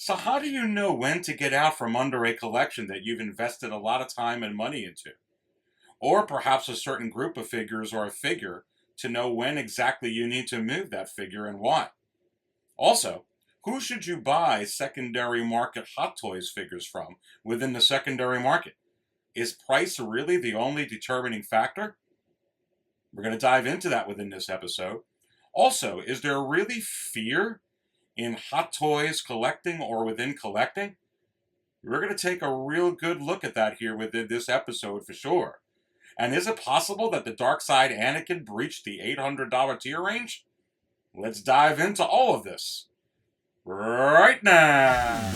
So how do you know when to get out from under a collection that you've invested a lot of time and money into? Or perhaps a certain group of figures or a figure to know when exactly you need to move that figure and why? Also, who should you buy secondary market Hot Toys figures from within the secondary market? Is price really the only determining factor? We're going to dive into that within this episode. Also, is there really fear in Hot Toys collecting or within collecting? We're going to take a real good look at that here within this episode for sure. And is it possible that the dark side Anakin breached the $800 tier range? Let's dive into all of this right now.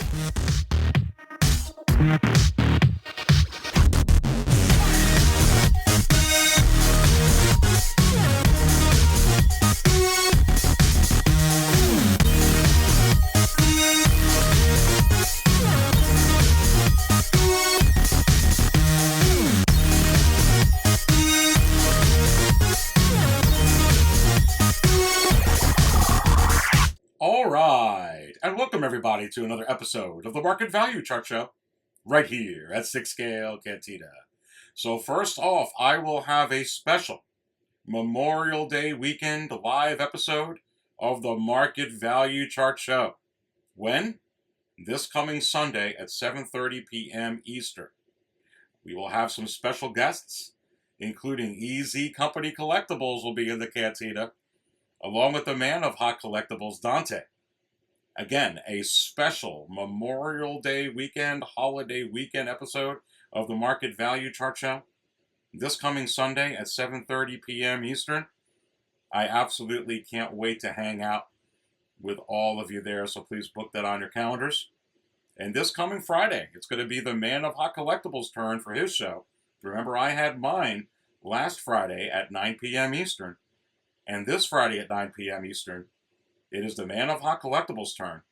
All right, and welcome everybody to another episode of the Market Value Chart Show, right here at 6 Scale Cantina. So first off, I will have a special Memorial Day weekend live episode of the Market Value Chart Show. When? This coming Sunday at 7:30 p.m. Eastern. We will have some special guests, including EZ Company Collectibles will be in the Cantina, along with the man of hot collectibles, Dante. Again, a special Memorial Day weekend, holiday weekend episode of the Market Value Chart Show. This coming Sunday at 7:30 p.m. Eastern. I absolutely can't wait to hang out with all of you there, so please book that on your calendars. And this coming Friday, it's going to be the man of hot collectibles' turn for his show. Remember, I had mine last Friday at 9 p.m. Eastern. And this Friday at 9 p.m. Eastern, it is the Man of Hot Collectibles' turn.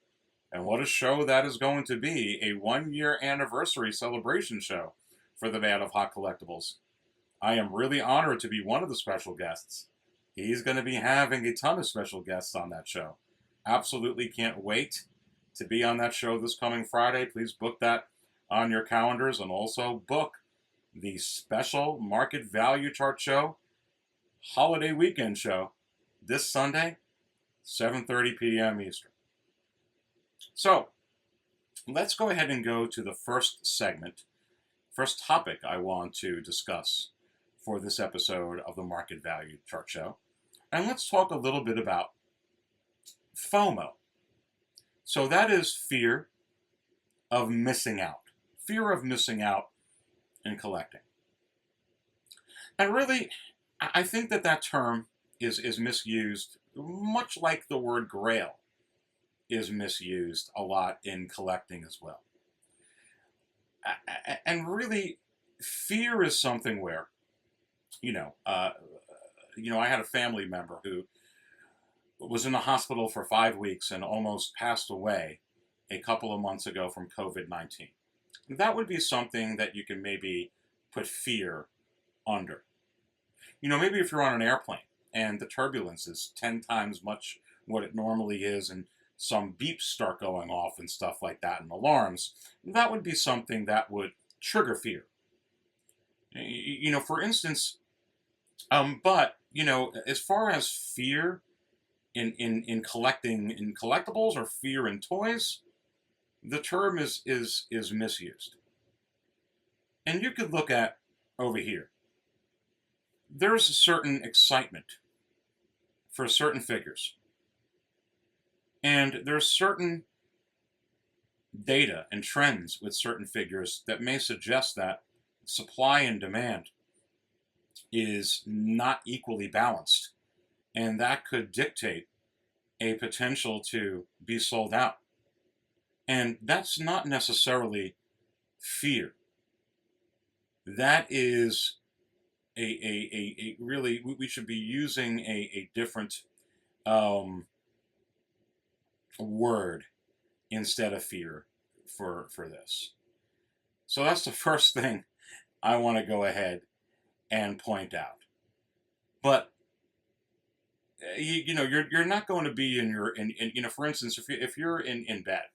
And what a show that is going to be, a one-year anniversary celebration show for the Man of Hot Collectibles. I am really honored to be one of the special guests. He's going to be having a ton of special guests on that show. Absolutely can't wait to be on that show this coming Friday. Please book that on your calendars and also book the special Market Value Chart Show holiday weekend show this Sunday, 7:30 p.m. Eastern. So, let's go ahead and go to the first segment, first topic I want to discuss for this episode of the Market Value Chart Show. And let's talk a little bit about FOMO. So that is fear of missing out. Fear of missing out in collecting. And really, I think that term is misused, much like the word grail is misused a lot in collecting as well. And really, fear is something where, I had a family member who was in the hospital for 5 weeks and almost passed away a couple of months ago from COVID-19. That would be something that you can maybe put fear under. Maybe if you're on an airplane and the turbulence is 10 times much what it normally is and some beeps start going off and stuff like that and alarms, that would be something that would trigger fear. For instance, as far as fear in collecting in collectibles or fear in toys, the term is misused. And you could look at over here. There's a certain excitement for certain figures. And there's certain data and trends with certain figures that may suggest that supply and demand is not equally balanced. And that could dictate a potential to be sold out. And that's not necessarily fear. That is a really, we should be using a different word instead of fear for this. So that's the first thing I want to go ahead and point out. But you're not going to be in for instance, if you're in bed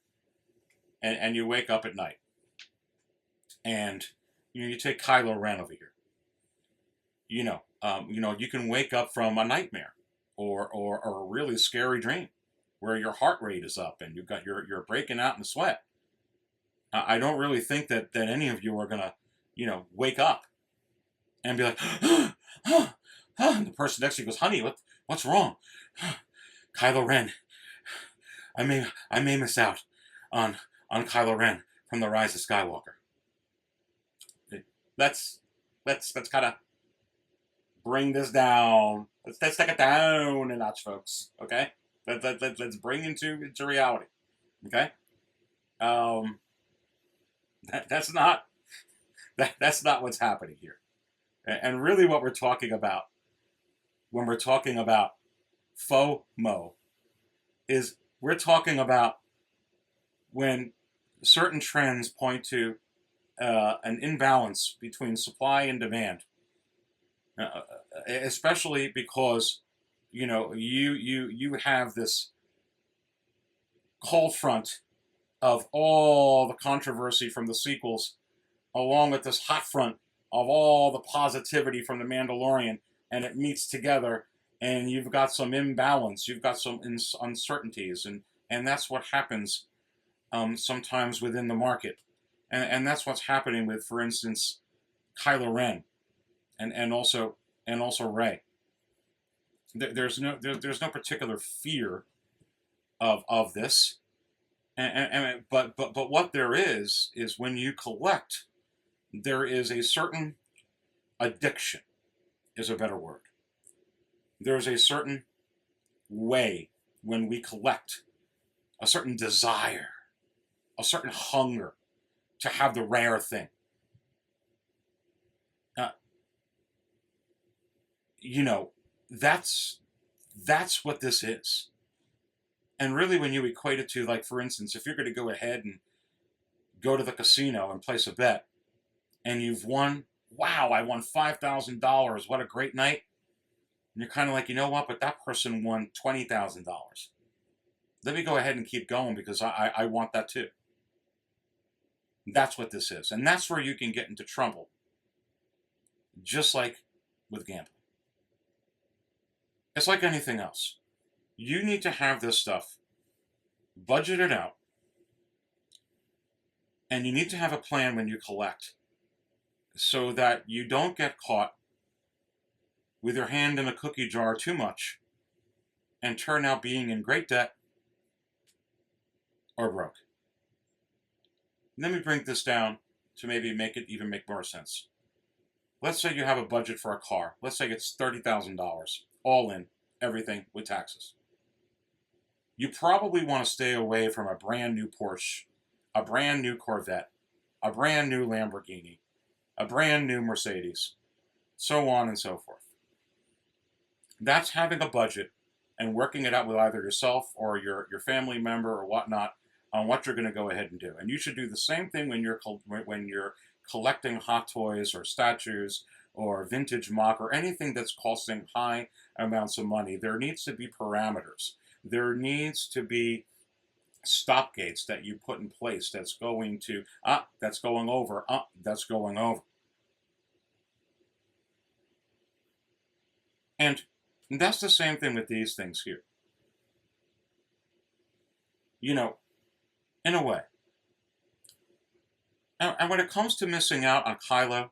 and you wake up at night, and you take Kylo Ren over here. You can wake up from a nightmare or a really scary dream where your heart rate is up and you're breaking out in sweat. I don't really think that any of you are gonna, wake up and be like, and the person next to you goes, "Honey, what's wrong?" Kylo Ren. I may miss out on Kylo Ren from the Rise of Skywalker. Let's kind of bring this down. Let's take it down a notch, folks. Okay, let's bring into reality. Okay, that's not what's happening here. And really, what we're talking about when we're talking about FOMO is we're talking about when certain trends point to an imbalance between supply and demand, especially because you have this cold front of all the controversy from the sequels, along with this hot front of all the positivity from the Mandalorian, and it meets together, and you've got some imbalance, you've got some uncertainties, and that's what happens sometimes within the market, and that's what's happening with, for instance, Kylo Ren, and also Rey. There's no particular fear of this, but what there is when you collect, there is a certain addiction, is a better word. There's a certain way when we collect, a certain desire, a certain hunger to have the rare thing. That's what this is. And really, when you equate it to, like, for instance, if you're going to go ahead and go to the casino and place a bet, and you've won, wow, I won $5,000. What a great night. And you're kind of like, you know what? But that person won $20,000. Let me go ahead and keep going because I want that too. That's what this is. And that's where you can get into trouble. Just like with gambling. It's like anything else. You need to have this stuff budgeted out. And you need to have a plan when you collect, so that you don't get caught with your hand in a cookie jar too much and turn out being in great debt or broke. Let me bring this down to maybe make more sense. Let's say you have a budget for a car. Let's say it's $30,000, all in, everything with taxes. You probably want to stay away from a brand new Porsche, a brand new Corvette, a brand new Lamborghini, a brand new Mercedes, so on and so forth. That's having a budget and working it out with either yourself or your family member or whatnot on what you're going to go ahead and do. And you should do the same thing when you're collecting hot toys or statues or vintage mock or anything that's costing high amounts of money. There needs to be parameters. There needs to be stop gates that you put in place that's going to, that's going over, that's going over. And that's the same thing with these things here. In a way. And when it comes to missing out on Kylo,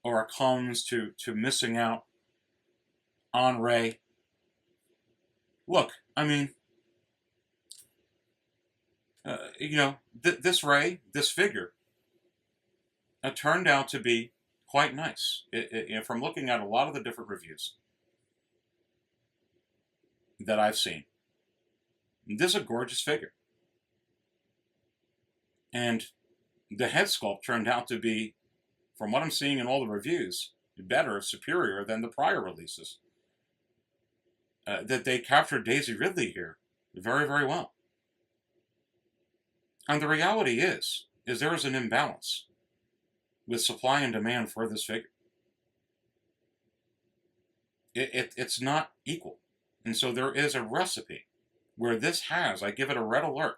or it comes to missing out on Rey, look, I mean, this Rey, this figure, turned out to be quite nice. From looking at a lot of the different reviews that I've seen, this is a gorgeous figure. And the head sculpt turned out to be, from what I'm seeing in all the reviews, better, superior than the prior releases. That they captured Daisy Ridley here very, very well. And the reality is there is an imbalance with supply and demand for this figure. It's not equal. And so there is a recipe where this has, I give it a red alert,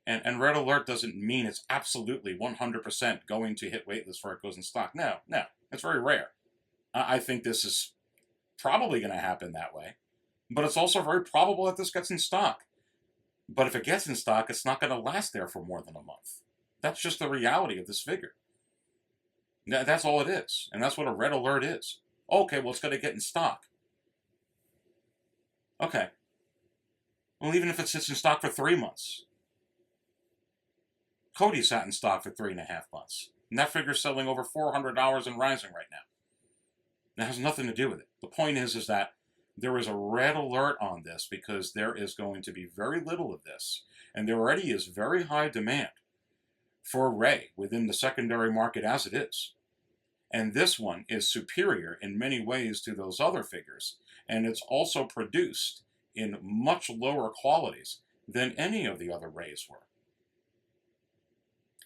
And red alert doesn't mean it's absolutely 100% going to hit waitlist before it goes in stock. No, no, it's very rare. I think this is probably going to happen that way, but it's also very probable that this gets in stock. But if it gets in stock, it's not going to last there for more than a month. That's just the reality of this figure. That's all it is, and that's what a red alert is. Okay, well, it's going to get in stock. Okay. Well, even if it sits in stock for 3 months. Cody sat in stock for 3.5 months. And that figure's selling over $400 and rising right now. That has nothing to do with it. The point is that there is a red alert on this because there is going to be very little of this. And there already is very high demand for Rey within the secondary market as it is. And this one is superior in many ways to those other figures. And it's also produced in much lower qualities than any of the other Reys were.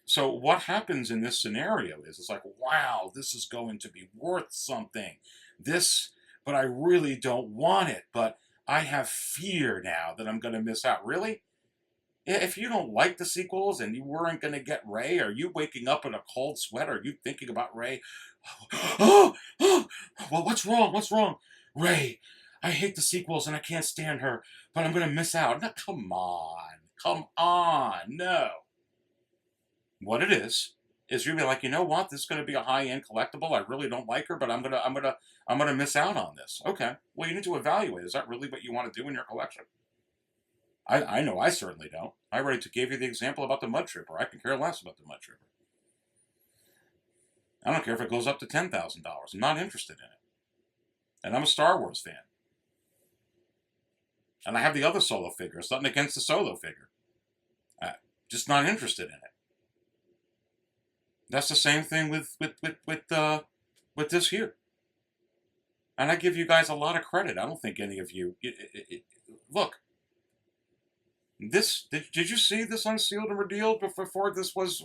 So what happens in this scenario is it's like, wow, this is going to be worth something. But I really don't want it. But I have fear now that I'm going to miss out. Really? If you don't like the sequels and you weren't going to get Rey, are you waking up in a cold sweat? Are you thinking about Rey? Well, what's wrong? What's wrong? Rey, I hate the sequels and I can't stand her, but I'm going to miss out. No, come on. Come on. No. What it is you're like, you know what? This is going to be a high-end collectible. I really don't like her, but I'm gonna miss out on this. Okay. Well, you need to evaluate. Is that really what you want to do in your collection? I know I certainly don't. I already gave you the example about the Mud Trooper. I can care less about the Mud Trooper. I don't care if it goes up to $10,000. I'm not interested in it. And I'm a Star Wars fan. And I have the other Solo figure. It's nothing against the Solo figure. Just not interested in it. That's the same thing with this here. And I give you guys a lot of credit. I don't think any of you... look. Did you see this unsealed and revealed before this was...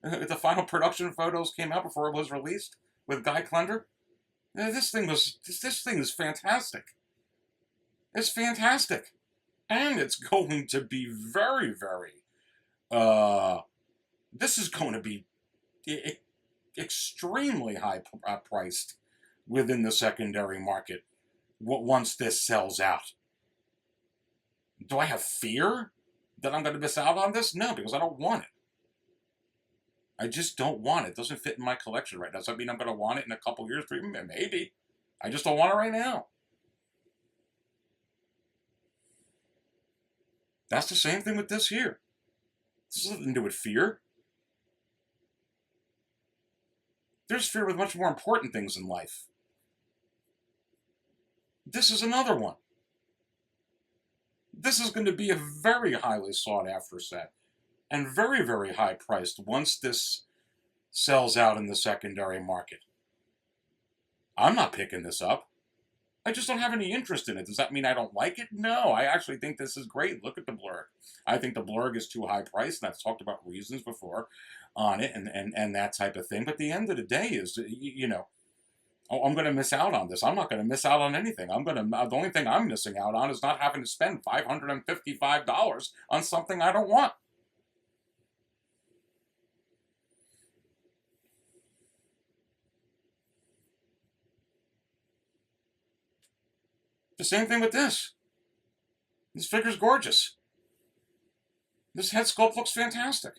the final production photos came out before it was released with Guy Klender? This thing is fantastic. It's fantastic. And it's going to be very, very... this is going to be extremely high priced within the secondary market once this sells out. Do I have fear that I'm going to miss out on this? No, because I don't want it. I just don't want it. It doesn't fit in my collection right now. Does that mean I'm going to want it in a couple years? Maybe. I just don't want it right now. That's the same thing with this here. This has nothing to do with fear. There's fear with much more important things in life. This is another one. This is going to be a very highly sought after set and very, very high priced once this sells out in the secondary market. I'm not picking this up. I just don't have any interest in it. Does that mean I don't like it? No, I actually think this is great. Look at the blurg. I think the blurg is too high priced, and I've talked about reasons before on it and that type of thing. But the end of the day is, I'm going to miss out on this. I'm not going to miss out on anything. The only thing I'm missing out on is not having to spend $555 on something I don't want. The same thing with this. This figure's gorgeous. This head sculpt looks fantastic.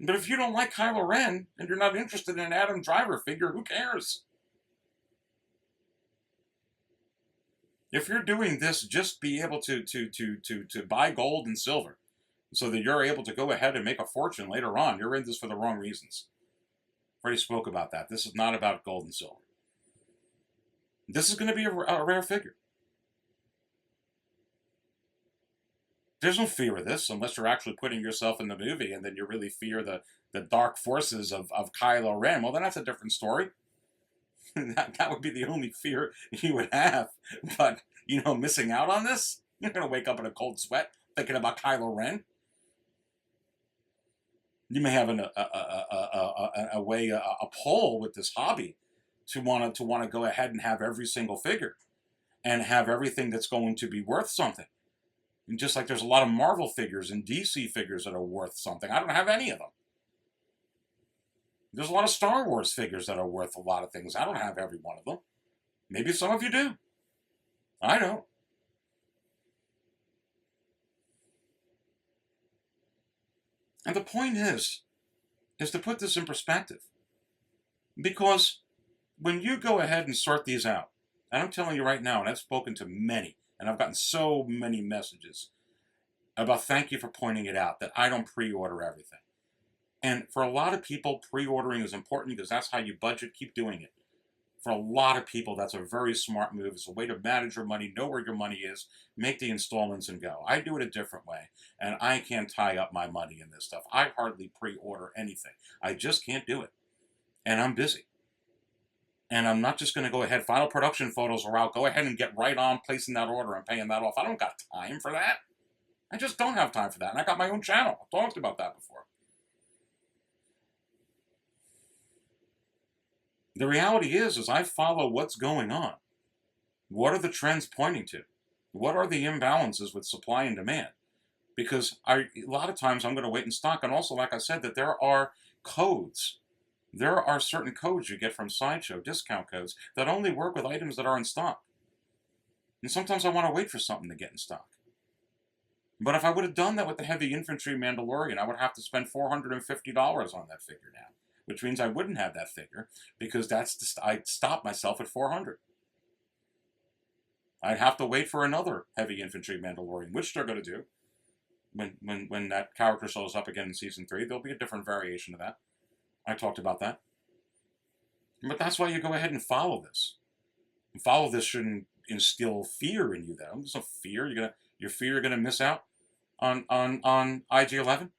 But if you don't like Kylo Ren and you're not interested in an Adam Driver figure, who cares? If you're doing this, just be able to buy gold and silver so that you're able to go ahead and make a fortune later on. You're in this for the wrong reasons. I already spoke about that. This is not about gold and silver. This is going to be a rare figure. There's no fear of this unless you're actually putting yourself in the movie and then you really fear the dark forces of Kylo Ren. Well, then that's a different story. that would be the only fear you would have. But, missing out on this? You're going to wake up in a cold sweat thinking about Kylo Ren. You may have a pull with this hobby to want to go ahead and have every single figure and have everything that's going to be worth something. And just like there's a lot of Marvel figures and DC figures that are worth something. I don't have any of them. There's a lot of Star Wars figures that are worth a lot of things. I don't have every one of them. Maybe some of you do. I don't. And the point is to put this in perspective. Because when you go ahead and sort these out, and I'm telling you right now, and I've spoken to many, and I've gotten so many messages about thank you for pointing it out, that I don't pre-order everything. And for a lot of people, pre-ordering is important because that's how you budget. Keep doing it. For a lot of people, that's a very smart move. It's a way to manage your money, know where your money is, make the installments and go. I do it a different way, and I can't tie up my money in this stuff. I hardly pre-order anything. I just can't do it. And I'm busy. And I'm not just going to go ahead, final production photos are out, go ahead and get right on placing that order and paying that off. I don't got time for that. I just don't have time for that. And I got my own channel. I've talked about that before. The reality is I follow what's going on. What are the trends pointing to? What are the imbalances with supply and demand? Because a lot of times I'm going to wait in stock. And also, like I said, that there are codes. There are certain codes you get from Sideshow, discount codes, that only work with items that are in stock. And sometimes I want to wait for something to get in stock. But if I would have done that with the Heavy Infantry Mandalorian, I would have to spend $450 on that figure now. Which means I wouldn't have that figure, because I'd stop myself at $400. I'd have to wait for another Heavy Infantry Mandalorian, which they're going to do. When that character shows up again in Season 3, there'll be a different variation of that. I talked about that. But that's why you go ahead and follow this. And follow this shouldn't instill fear in you, though. There's no fear. Your fear you're going to miss out on IG-11.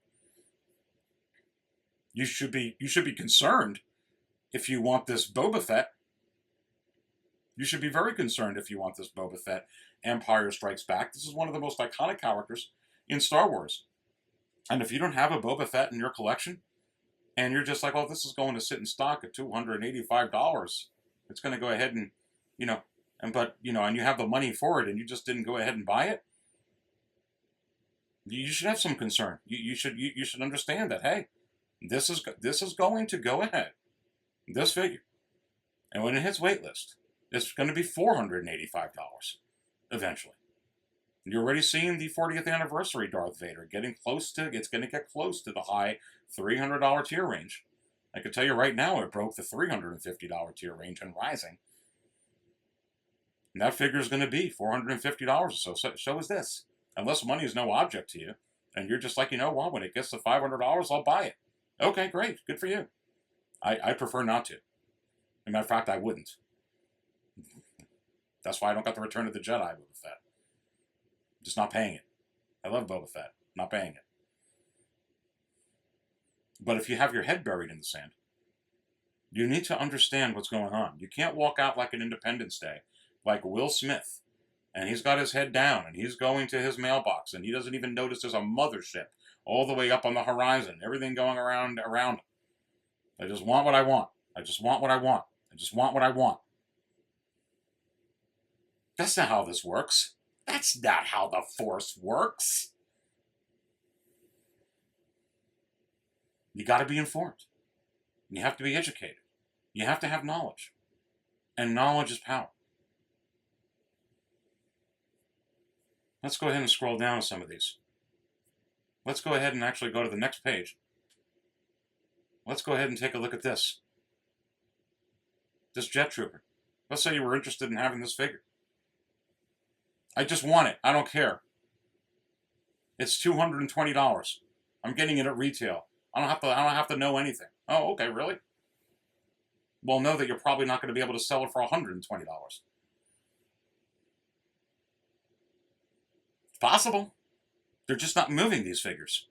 You should be concerned if you want this Boba Fett. You should be very concerned if you want this Boba Fett Empire Strikes Back. This is one of the most iconic characters in Star Wars. And if you don't have a Boba Fett in your collection, and you're just like, oh, this is going to sit in stock at $285, it's going to go ahead and, and you have the money for it, and you just didn't go ahead and buy it, you should have some concern. You should understand that, hey, this is going to go ahead, this figure, and when it hits waitlist, it's going to be $485 eventually. You're already seeing the 40th anniversary Darth Vader it's going to get close to the high $300 tier range. I can tell you right now, it broke the $350 tier range and rising. And that figure is going to be $450 or so. So is this. Unless money is no object to you, and you're just like, when it gets to $500, I'll buy it. Okay, great. Good for you. I prefer not to. As a matter of fact, I wouldn't. That's why I don't got the Return of the Jedi Boba Fett. Just not paying it. I love Boba Fett. Not paying it. But if you have your head buried in the sand, you need to understand what's going on. You can't walk out like an Independence Day, like Will Smith, and he's got his head down, and he's going to his mailbox, and he doesn't even notice there's a mothership all the way up on the horizon, everything going around him. I just want what I want. I just want what I want. I just want what I want. That's not how this works. That's not how the Force works. You got to be informed. You have to be educated. You have to have knowledge. And knowledge is power. Let's go ahead and scroll down some of these. Let's go ahead and actually go to the next page. Let's go ahead and take a look at this. This Jet Trooper. Let's say you were interested in having this figure. I just want it. I don't care. It's $220. I'm getting it at retail. I don't have to know anything. Oh, okay, really? Well, know that you're probably not going to be able to sell it for $120. It's possible. They're just not moving these figures.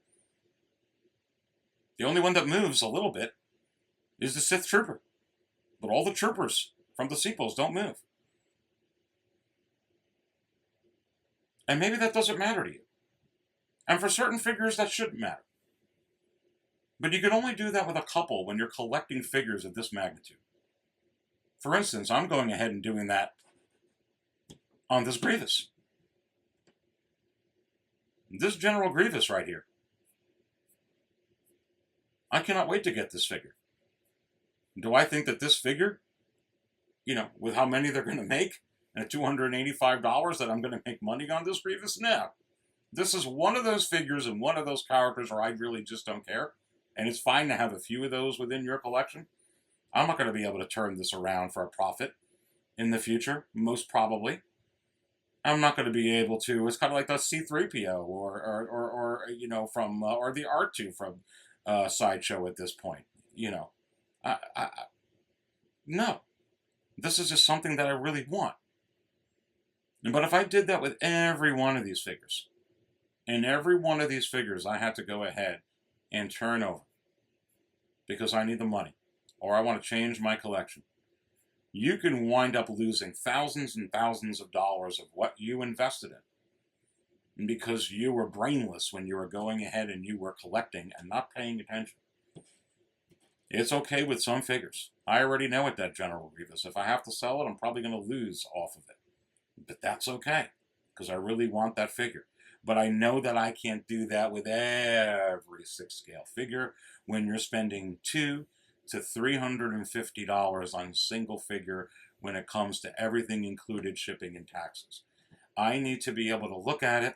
The only one that moves a little bit is the Sith Trooper. But all the troopers from the sequels don't move. And maybe that doesn't matter to you. And for certain figures, that shouldn't matter. But you can only do that with a couple when you're collecting figures of this magnitude. For instance, I'm going ahead and doing that on this Grievous. This General Grievous right here. I cannot wait to get this figure. Do I think that this figure, with how many they're going to make, and at $285 that I'm going to make money on this Grievous? No. This is one of those figures and one of those characters where I really just don't care. And it's fine to have a few of those within your collection. I'm not going to be able to turn this around for a profit in the future, most probably. I'm not going to be able to. It's kind of like the C-3PO or the R2 from Sideshow at this point. No. This is just something that I really want. But if I did that with every one of these figures, and every one of these figures I had to go ahead and turn over because I need the money or I want to change my collection, you can wind up losing thousands and thousands of dollars of what you invested in because you were brainless when you were going ahead and you were collecting and not paying attention. It's okay with some figures. I already know it, that General Grievous. If I have to sell it, I'm probably going to lose off of it. But that's okay because I really want that figure. But I know that I can't do that with every 6-scale figure when you're spending $200 to $350 on a single figure when it comes to everything included, shipping and taxes. I need to be able to look at it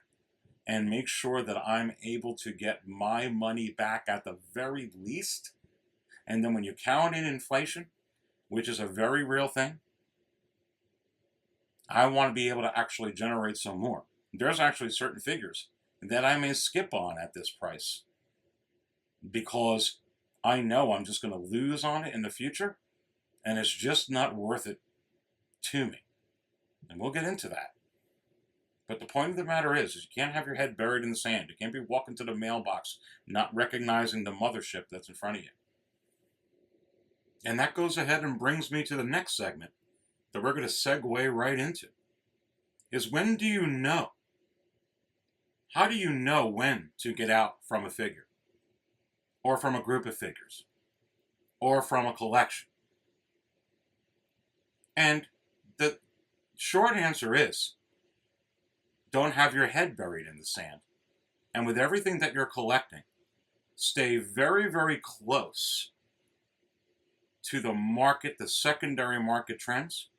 and make sure that I'm able to get my money back at the very least. And then when you count in inflation, which is a very real thing, I want to be able to actually generate some more. There's actually certain figures that I may skip on at this price because I know I'm just going to lose on it in the future, and it's just not worth it to me. And we'll get into that. But the point of the matter is you can't have your head buried in the sand. You can't be walking to the mailbox not recognizing the mothership that's in front of you. And that goes ahead and brings me to the next segment that we're going to segue right into. Is when do you know? How do you know when to get out from a figure? Or from a group of figures? Or from a collection? And the short answer is, don't have your head buried in the sand. And with everything that you're collecting, stay very, very close to the market, the secondary market trends,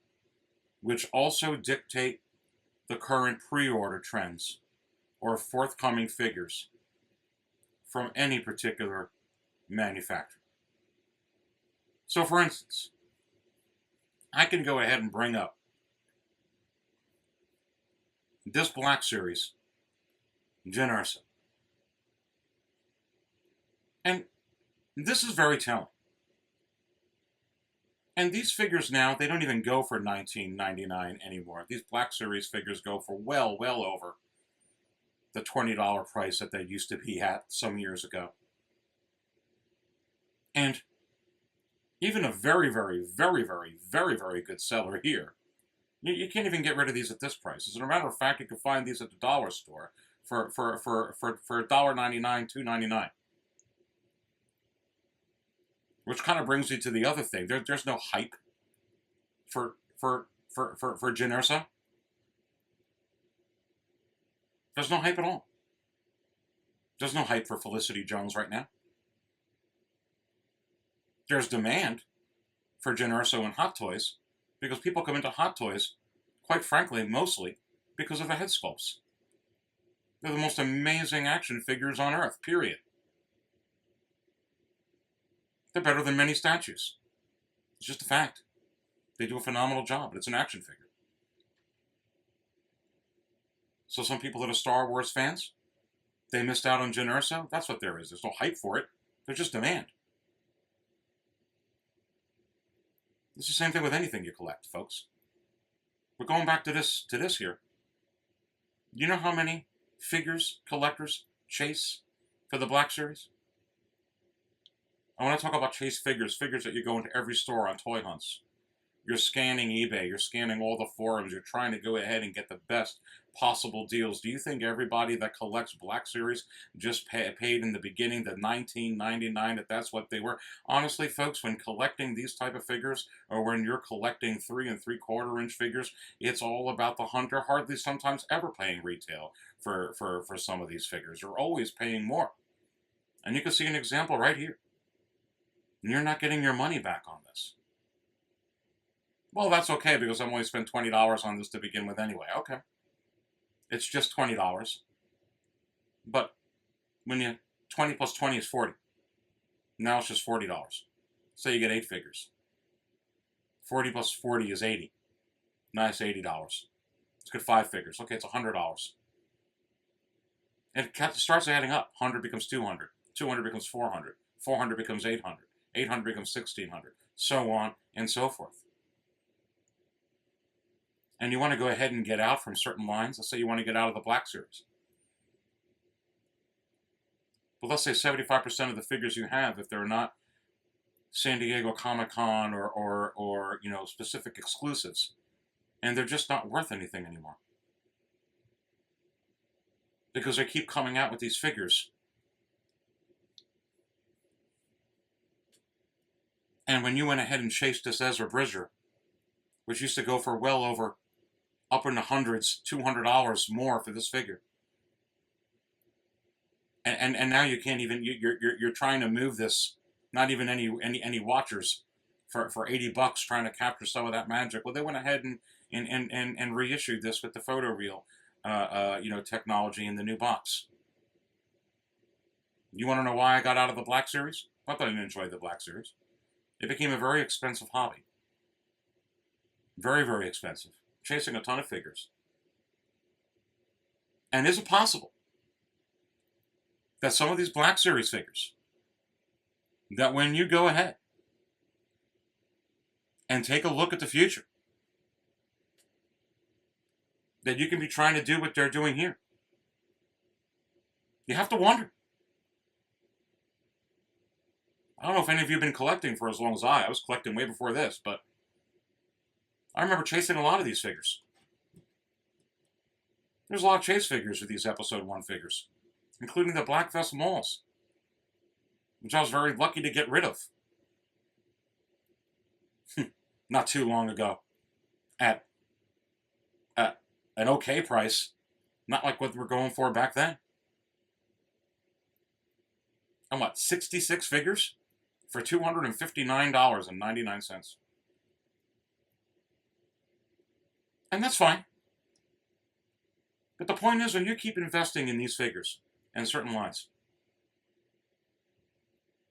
which also dictate the current pre-order trends or forthcoming figures from any particular manufacturer. So for instance, I can go ahead and bring up this Black Series Jyn Erso. And this is very telling. And these figures now, they don't even go for $19.99 anymore. These Black Series figures go for well over the $20 price that they used to be at some years ago. And even a very, very, very, very, very, very good seller here, you can't even get rid of these at this price. As a matter of fact, you can find these at the dollar store for $1.99, $2.99. Which kind of brings me to the other thing. There's no hype for Jyn Erso. There's no hype at all. There's no hype for Felicity Jones right now. There's demand for Jyn Erso and Hot Toys because people come into Hot Toys, quite frankly, mostly because of the head sculpts. They're the most amazing action figures on Earth, period. They're better than many statues. It's just a fact. They do a phenomenal job, but it's an action figure. So some people that are Star Wars fans, they missed out on Jyn Erso. That's what there is. There's no hype for it. There's just demand. It's the same thing with anything you collect, folks. We're going back to this here. You know how many figures collectors chase for the Black Series? I want to talk about chase figures that you go into every store on toy hunts. You're scanning eBay, you're scanning all the forums, you're trying to go ahead and get the best possible deals. Do you think everybody that collects Black Series just paid in the beginning the $19.99 that's what they were? Honestly, folks, when collecting these type of figures, or when you're collecting 3 3/4 inch figures, it's all about the hunter. Hardly sometimes ever paying retail for some of these figures. You're always paying more. And you can see an example right here. And you're not getting your money back on this. Well, that's okay because I'm only spent $20 on this to begin with anyway. Okay. It's just $20. But when you 20 plus 20 is 40. Now it's just $40. So you get 8 figures. 40 plus 40 is 80. Nice $80. Let's get 5 figures. Okay, it's $100. And it starts adding up. 100 becomes 200. 200 becomes 400. 400 becomes 800. 800 becomes 1600. So on and so forth. And you want to go ahead and get out from certain lines. Let's say you want to get out of the Black Series. But let's say 75% of the figures you have, if they're not San Diego Comic-Con or specific exclusives, and they're just not worth anything anymore. Because they keep coming out with these figures. And when you went ahead and chased this Ezra Bridger, which used to go for well over up in the hundreds, $200 more for this figure. And now you can't even, you're trying to move this, not even any watchers for $80 trying to capture some of that magic. Well, they went ahead and reissued this with the photoreal technology in the new box. You want to know why I got out of the Black Series? Not that I didn't enjoy the Black Series. It became a very expensive hobby. Very, very expensive. Chasing a ton of figures. And is it possible that some of these Black Series figures, that when you go ahead and take a look at the future, that you can be trying to do what they're doing here? You have to wonder. I don't know if any of you have been collecting for as long as I was collecting way before this, but I remember chasing a lot of these figures. There's a lot of chase figures with these Episode 1 figures, including the Black Vest Malls, which I was very lucky to get rid of. Not too long ago. At an okay price. Not like what we're going for back then. And what, 66 figures? For $259.99. And that's fine. But the point is, when you keep investing in these figures and certain lines,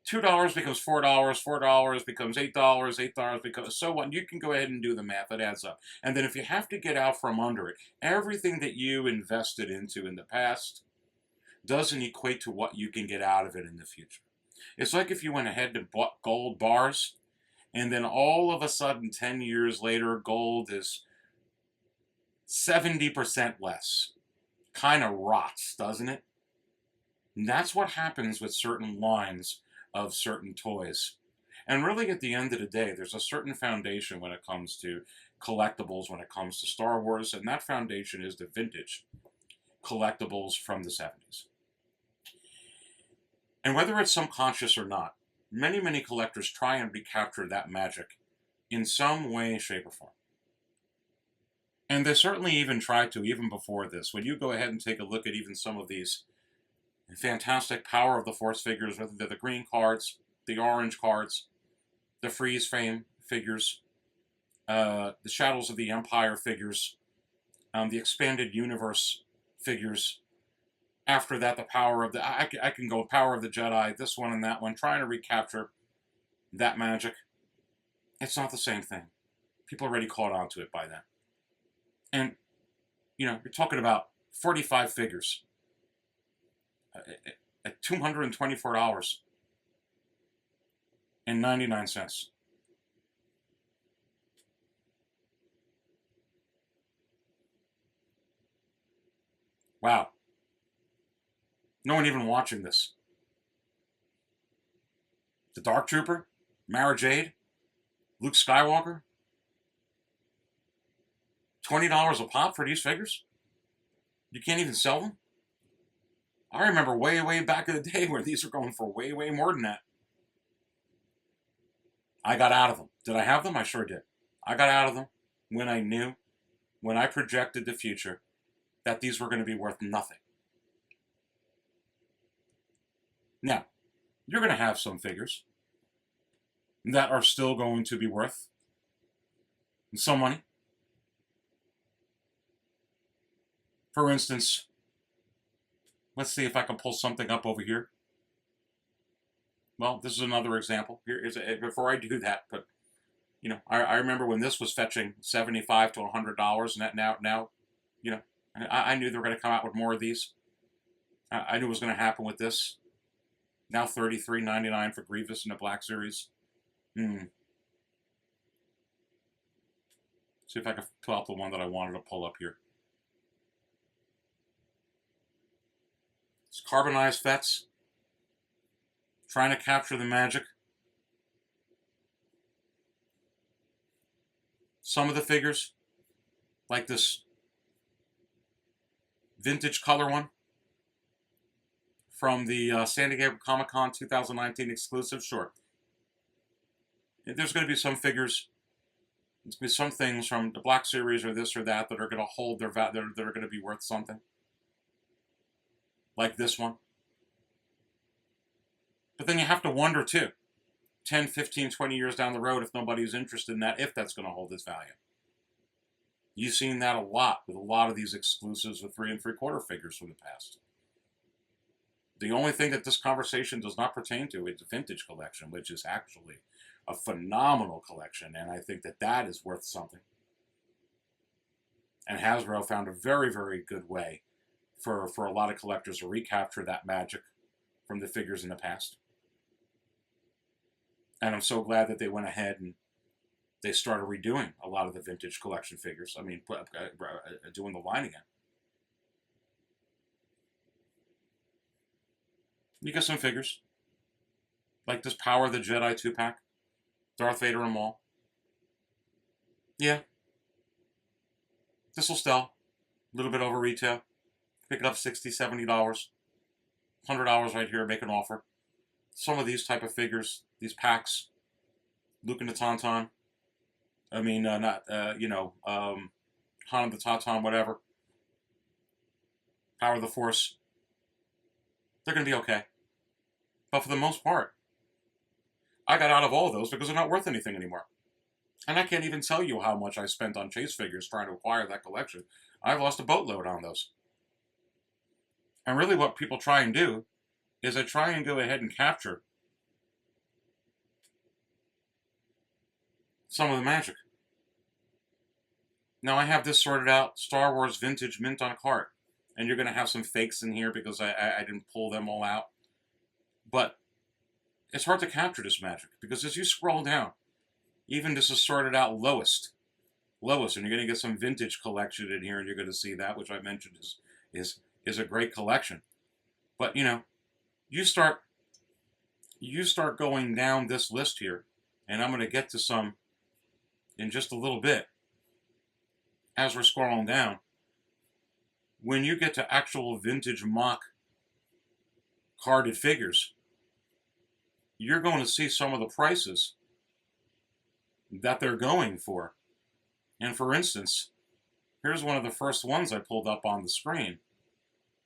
$2 becomes $4, $4 becomes $8, $8 becomes so what? You can go ahead and do the math. It adds up. And then if you have to get out from under it, everything that you invested into in the past doesn't equate to what you can get out of it in the future. It's like if you went ahead and bought gold bars, and then all of a sudden, 10 years later, gold is 70% less. Kind of rots, doesn't it? And that's what happens with certain lines of certain toys. And really, at the end of the day, there's a certain foundation when it comes to collectibles, when it comes to Star Wars, and that foundation is the vintage collectibles from the 70s. And whether it's subconscious or not, many, many collectors try and recapture that magic in some way, shape, or form. And they certainly even try to, even before this. When you go ahead and take a look at even some of these fantastic Power of the Force figures, whether they're the green cards, the orange cards, the Freeze Fame figures, the Shadows of the Empire figures, the Expanded Universe figures. After that, the Power of the... I can go Power of the Jedi, this one and that one, trying to recapture that magic. It's not the same thing. People already caught on to it by then. And, you're talking about 45 figures at $224.99. Wow. No one even watching this. The Dark Trooper, Mara Jade, Luke Skywalker. $20 a pop for these figures? You can't even sell them? I remember way, way back in the day where these were going for way, way more than that. I got out of them. Did I have them? I sure did. I got out of them when I knew, when I projected the future, that these were going to be worth nothing. Now, you're going to have some figures that are still going to be worth some money. For instance, let's see if I can pull something up over here. Well, this is another example. Here is before I do that, but you know, I remember when this was fetching $75 to $100, and that now, you know, I knew they were going to come out with more of these. I knew what was going to happen with this. Now $33.99 for Grievous in the Black Series. See if I can pull out the one that I wanted to pull up here. It's carbonized Fets. Trying to capture the magic. Some of the figures, like this vintage color one from the San Diego Comic-Con 2019 exclusive, sure. There's going to be some figures, there's going to be some things from the Black Series or this or that that are going to hold their value, that are going to be worth something. Like this one. But then you have to wonder, too, 10, 15, 20 years down the road, if nobody's interested in that, if that's going to hold its value. You've seen that a lot with a lot of these exclusives with 3 3/4 figures from the past. The only thing that this conversation does not pertain to is the vintage collection, which is actually a phenomenal collection, and I think that that is worth something. And Hasbro found a very, very good way for a lot of collectors to recapture that magic from the figures in the past. And I'm so glad that they went ahead and they started redoing a lot of the vintage collection figures. I mean, doing the line again. You get some figures. Like this Power of the Jedi 2-pack. Darth Vader and Maul. Yeah. This will sell. A little bit over retail. Pick it up $60, $70. $100 right here, make an offer. Some of these type of figures, these packs, Luke and the Tauntaun. I mean, Han and the Tauntaun, whatever. Power of the Force. They're going to be okay. But for the most part, I got out of all of those because they're not worth anything anymore. And I can't even tell you how much I spent on chase figures trying to acquire that collection. I've lost a boatload on those. And really what people try and do is they try and go ahead and capture some of the magic. Now I have this sorted out, Star Wars Vintage Mint on Cart. And you're going to have some fakes in here because I didn't pull them all out. But it's hard to capture this magic because as you scroll down, even this is sorted out lowest, and you're going to get some vintage collection in here, and you're going to see that, which I mentioned is a great collection. But you know, you start going down this list here, and I'm going to get to some in just a little bit as we're scrolling down. When you get to actual vintage mock carded figures, you're going to see some of the prices that they're going for. And for instance, here's one of the first ones I pulled up on the screen.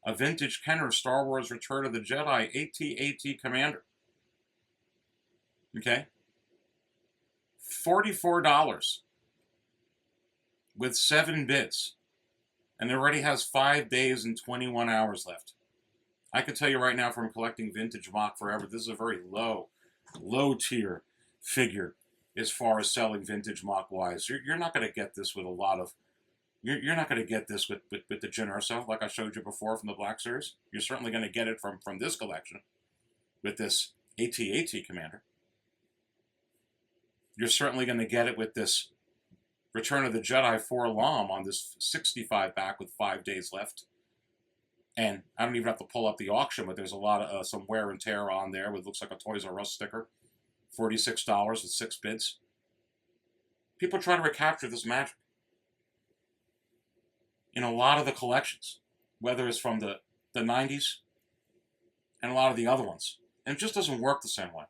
A vintage Kenner Star Wars Return of the Jedi AT-AT Commander. Okay? $44 with 7 bids. And it already has 5 days and 21 hours left. I can tell you right now from collecting vintage mock forever, this is a very low tier figure as far as selling vintage mock wise. You're not going to get this with a lot of, you're not going to get this with the Jyn Erso, like I showed you before from the Black Series. You're certainly going to get it from this collection with this AT-AT Commander. You're certainly going to get it with this Return of the Jedi 4 Lam on this 65 back with 5 days left. And I don't even have to pull up the auction, but there's a lot of some wear and tear on there with looks like a Toys R Us sticker. $46 with 6 bids. People try to recapture this magic in a lot of the collections. whether it's from the 90s and a lot of the other ones. And it just doesn't work the same way.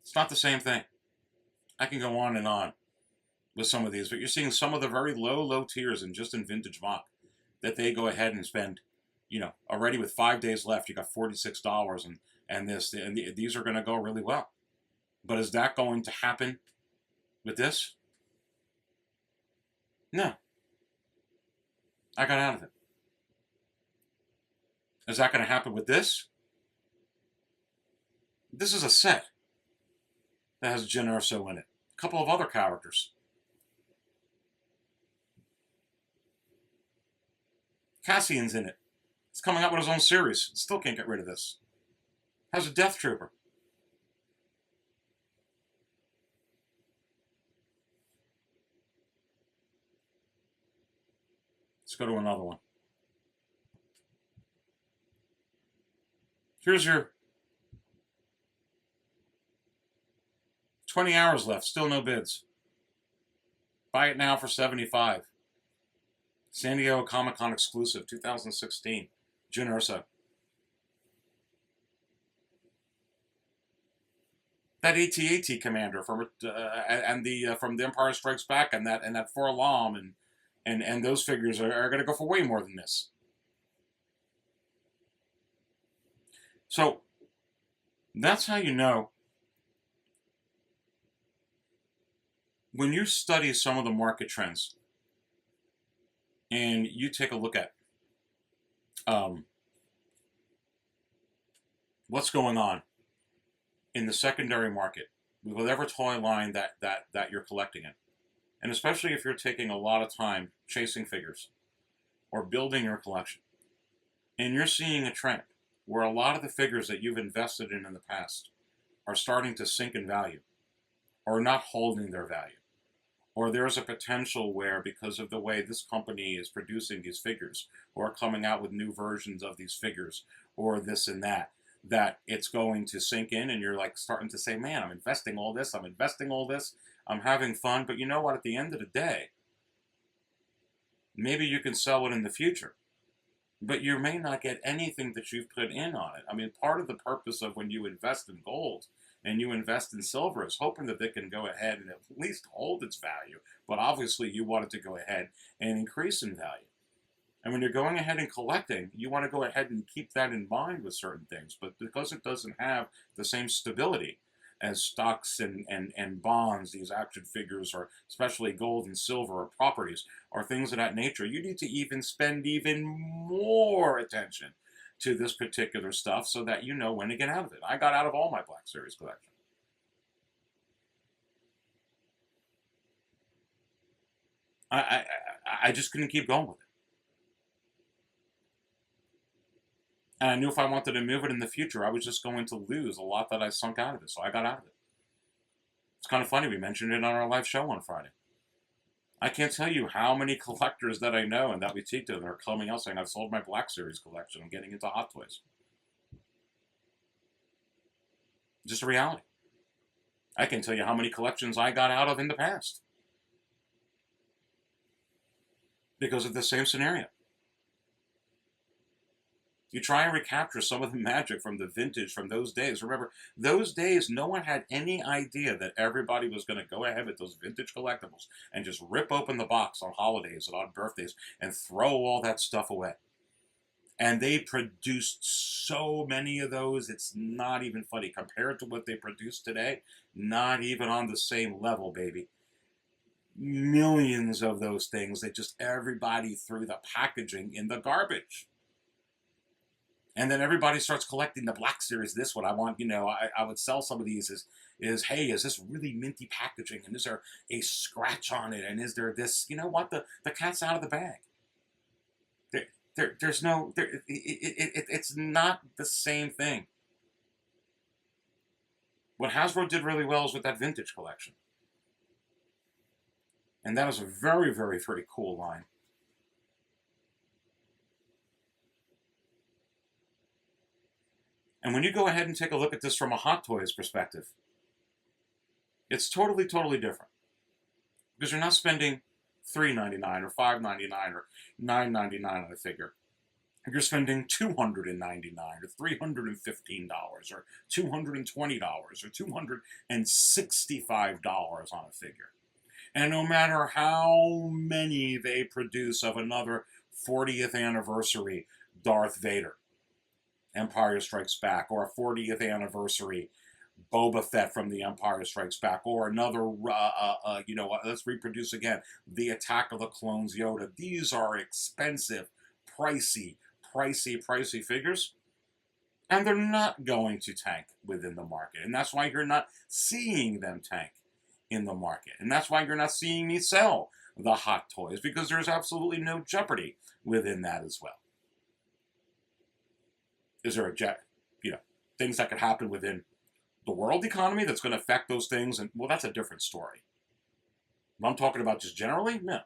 It's not the same thing. I can go on and on with some of these, but you're seeing some of the very low tiers and just in vintage mock that they go ahead and spend, already with 5 days left, you got $46 and these are going to go really well. But is that going to happen with this? No. I got out of it. Is that going to happen with this? This is a set that has Jyn Erso in it. A couple of other characters. Cassian's in it. He's coming out with his own series. Still can't get rid of this. Has a Death Trooper. Let's go to another one. Here's your 20 hours left. Still no bids. Buy it now for $75. San Diego Comic-Con exclusive, 2016. Jyn Erso. That AT-AT commander from from The Empire Strikes Back and that Forlom and those figures are going to go for way more than this. So that's how you know when you study some of the market trends and you take a look at what's going on in the secondary market with whatever toy line that you're collecting in. And especially if you're taking a lot of time chasing figures or building your collection, and you're seeing a trend where a lot of the figures that you've invested in the past are starting to sink in value or not holding their value. Or there's a potential where, because of the way this company is producing these figures or coming out with new versions of these figures or this and that it's going to sink in and you're like starting to say, man, I'm investing all this, I'm having fun. But you know what? At the end of the day, maybe you can sell it in the future, but you may not get anything that you've put in on it. I mean, part of the purpose of when you invest in gold and you invest in silver is hoping that they can go ahead and at least hold its value. But obviously you want it to go ahead and increase in value. And when you're going ahead and collecting, you want to go ahead and keep that in mind with certain things. But because it doesn't have the same stability as stocks and bonds, these action figures, or especially gold and silver or properties, or things of that nature, you need to even spend even more attention to this particular stuff so that you know when to get out of it. I got out of all my Black Series collection. I just couldn't keep going with it. And I knew if I wanted to move it in the future, I was just going to lose a lot that I sunk out of it. So I got out of it. It's kind of funny. We mentioned it on our live show on Friday. I can't tell you how many collectors that I know and that we speak to that are coming out saying, I've sold my Black Series collection. I'm getting into Hot Toys. Just a reality. I can tell you how many collections I got out of in the past because of the same scenario. You try and recapture some of the magic from the vintage from those days. Remember, those days, no one had any idea that everybody was going to go ahead with those vintage collectibles and just rip open the box on holidays and on birthdays and throw all that stuff away. And they produced so many of those, it's not even funny. Compared to what they produce today, not even on the same level, baby. Millions of those things that just everybody threw the packaging in the garbage. And then everybody starts collecting the Black Series. This one I want, I would sell some of these hey, is this really minty packaging? And is there a scratch on it? And is there this, you know what? The cat's out of the bag. There's no, it's not the same thing. What Hasbro did really well is with that vintage collection. And that is a very, very, very cool line. And when you go ahead and take a look at this from a Hot Toys perspective, it's totally, totally different. Because you're not spending $3.99 or $5.99 or $9.99 on a figure, you're spending $299 or $315 or $220 or $265 on a figure. And no matter how many they produce of another 40th anniversary Darth Vader, Empire Strikes Back, or a 40th anniversary Boba Fett from The Empire Strikes Back, or another, let's reproduce again, The Attack of the Clones Yoda. These are expensive, pricey figures, and they're not going to tank within the market. And that's why you're not seeing them tank in the market. And that's why you're not seeing me sell the hot toys, because there's absolutely no jeopardy within that as well. Is there things that could happen within the world economy that's going to affect those things? And well, that's a different story. What I'm talking about just generally, no.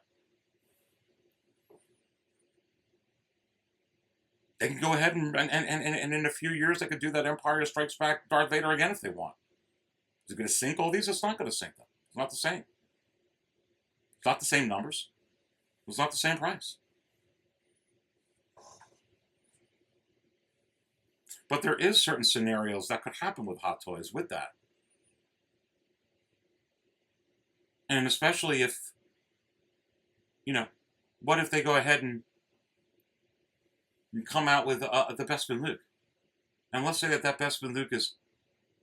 They can go ahead and in a few years they could do that Empire Strikes Back Darth Vader again if they want. Is it going to sink all these? It's not going to sink them. It's not the same. It's not the same numbers. It's not the same price. But there is certain scenarios that could happen with hot toys with that. And especially if, what if they go ahead and come out with the Bespin Luke? And let's say that Bespin Luke is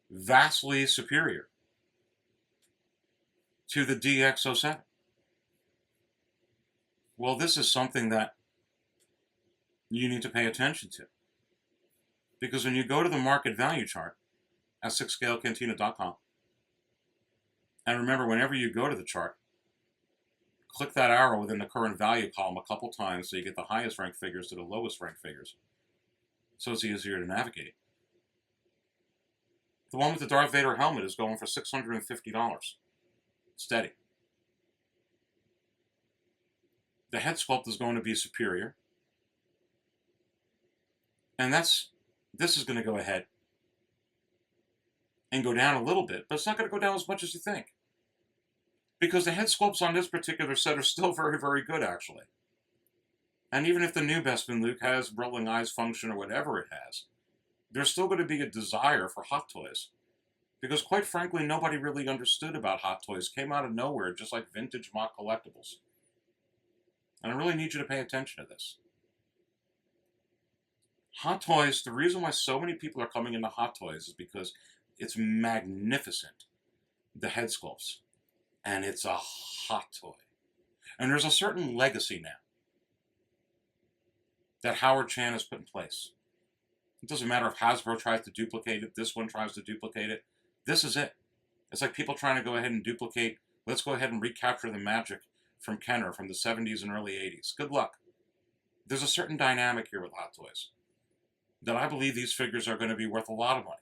vastly superior to the DX07. Well, this is something that you need to pay attention to. Because when you go to the market value chart at 6scalecantina.com, and remember, whenever you go to the chart, click that arrow within the current value column a couple times so you get the highest ranked figures to the lowest ranked figures. So it's easier to navigate. The one with the Darth Vader helmet is going for $650. Steady. The head sculpt is going to be superior. And this is going to go ahead and go down a little bit, but it's not going to go down as much as you think. Because the head sculpts on this particular set are still very, very good, actually. And even if the new Bespin Luke has rolling eyes function or whatever it has, there's still going to be a desire for hot toys. Because quite frankly, nobody really understood about hot toys. Came out of nowhere, just like vintage mock collectibles. And I really need you to pay attention to this. Hot toys, the reason why so many people are coming into hot toys is because it's magnificent, the head sculpts. And it's a hot toy. And there's a certain legacy now that Howard Chan has put in place. It doesn't matter if Hasbro tries to duplicate it, this one tries to duplicate it. This is it. It's like people trying to go ahead and duplicate, let's go ahead and recapture the magic from Kenner from the 70s and early 80s. Good luck. There's a certain dynamic here with hot toys that I believe these figures are going to be worth a lot of money.